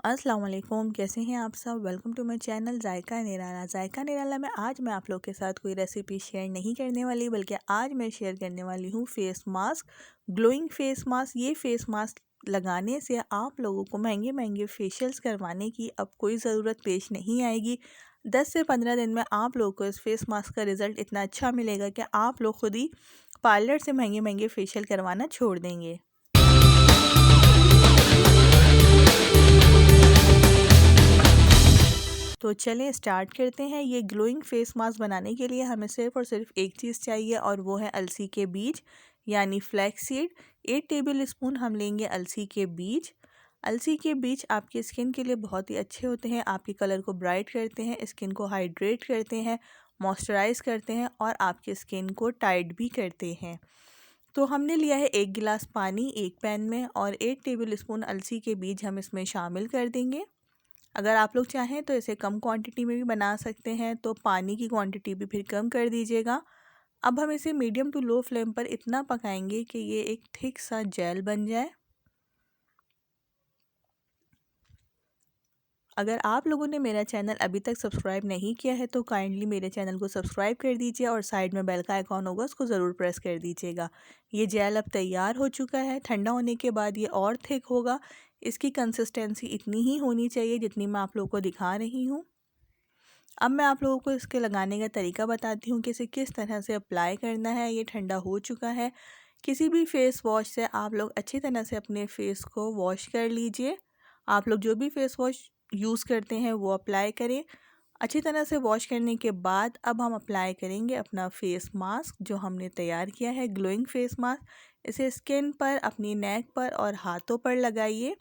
अस्सलाम वालेकुम, कैसे हैं आप सब। वेलकम टू माय चैनल जायका निराला। जायका निराला में आज मैं आप लोग के साथ कोई रेसिपी शेयर नहीं करने वाली, बल्कि आज मैं शेयर करने वाली हूँ face mask, glowing face mask. ये फेस मास्क लगाने से आप लोगों को महंगे महंगे फेशियल्स करवाने की अब कोई ज़रूरत पेश नहीं आएगी। 10 से 15 दिन में आप लोगों को इस फेस मास्क का रिज़ल्ट इतना अच्छा मिलेगा कि आप लोग खुद ही पार्लर से महंगे महंगे फेशियल करवाना छोड़ देंगे। तो चलें स्टार्ट करते हैं। ये ग्लोइंग फेस मास्क बनाने के लिए हमें सिर्फ और सिर्फ एक चीज़ चाहिए, और वो है अलसी के बीज यानी फ्लैक्स सीड। 8 टेबल स्पून हम लेंगे अलसी के बीज। अलसी के बीज आपकी स्किन के लिए बहुत ही अच्छे होते हैं, आपके कलर को ब्राइट करते हैं, स्किन को हाइड्रेट करते हैं, मॉइस्चराइज करते हैं और आपकी स्किन को टाइट भी करते हैं। तो हमने लिया है 1 गिलास पानी एक पैन में, और 8 टेबल स्पून अलसी के बीज हम इसमें शामिल कर देंगे। अगर आप लोग चाहें तो इसे कम क्वांटिटी में भी बना सकते हैं, तो पानी की क्वांटिटी भी फिर कम कर दीजिएगा। अब हम इसे मीडियम टू लो फ्लेम पर इतना पकाएंगे कि ये एक थिक सा जेल बन जाए। अगर आप लोगों ने मेरा चैनल अभी तक सब्सक्राइब नहीं किया है तो काइंडली मेरे चैनल को सब्सक्राइब कर दीजिए, और साइड में बेल का आइकॉन होगा उसको ज़रूर प्रेस कर दीजिएगा। ये जेल अब तैयार हो चुका है। ठंडा होने के बाद ये और थिक होगा। इसकी कंसिस्टेंसी इतनी ही होनी चाहिए जितनी मैं आप लोगों को दिखा रही हूँ। अब मैं आप लोगों को इसके लगाने का तरीका बताती हूँ कि इसे किस तरह से अप्लाई करना है। ये ठंडा हो चुका है। किसी भी फेस वॉश से आप लोग अच्छी तरह से अपने फेस को वॉश कर लीजिए। आप लोग जो भी फेस वॉश यूज़ करते हैं वो अप्लाई करें। अच्छी तरह से वॉश करने के बाद अब हम अप्लाई करेंगे अपना फेस मास्क जो हमने तैयार किया है, ग्लोइंग फेस मास्क। इसे स्किन पर, अपनी नेक पर और हाथों पर लगाइए।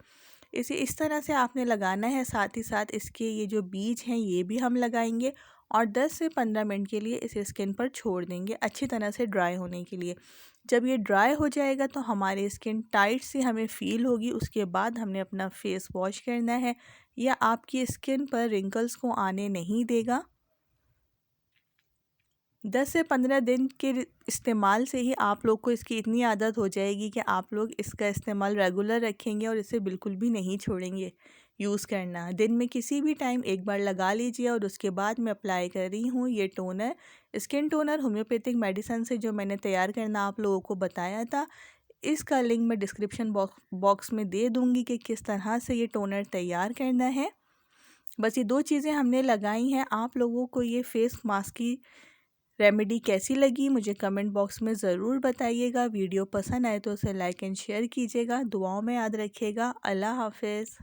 इसे इस तरह से आपने लगाना है, साथ ही साथ इसके ये जो बीज हैं ये भी हम लगाएंगे, और 10 से 15 मिनट के लिए इसे स्किन पर छोड़ देंगे अच्छी तरह से ड्राई होने के लिए। जब ये ड्राई हो जाएगा तो हमारी स्किन टाइट सी हमें फ़ील होगी। उसके बाद हमने अपना फेस वॉश करना है, या आपकी स्किन पर रिंकल्स को आने नहीं देगा। 10 से 15 दिन के इस्तेमाल से ही आप लोग को इसकी इतनी आदत हो जाएगी कि आप लोग इसका इस्तेमाल रेगुलर रखेंगे और इसे बिल्कुल भी नहीं छोड़ेंगे यूज़ करना। दिन में किसी भी टाइम एक बार लगा लीजिए, और उसके बाद मैं अप्लाई कर रही हूँ ये toner, skin toner homeopathic medicine से, जो मैंने तैयार करना आप लोगों को बताया था। इसका लिंक मैं डिस्क्रिप्शन बॉक्स में दे दूँगी कि किस तरह से ये टोनर तैयार करना है। बस ये 2 चीज़ें हमने लगाई हैं। आप लोगों को ये फेस मास्क की रेमेडी कैसी लगी मुझे कमेंट बॉक्स में ज़रूर बताइएगा। वीडियो पसंद आए तो उसे लाइक एंड शेयर कीजिएगा। दुआओं में याद रखिएगा। अल्लाह हाफ़िज़।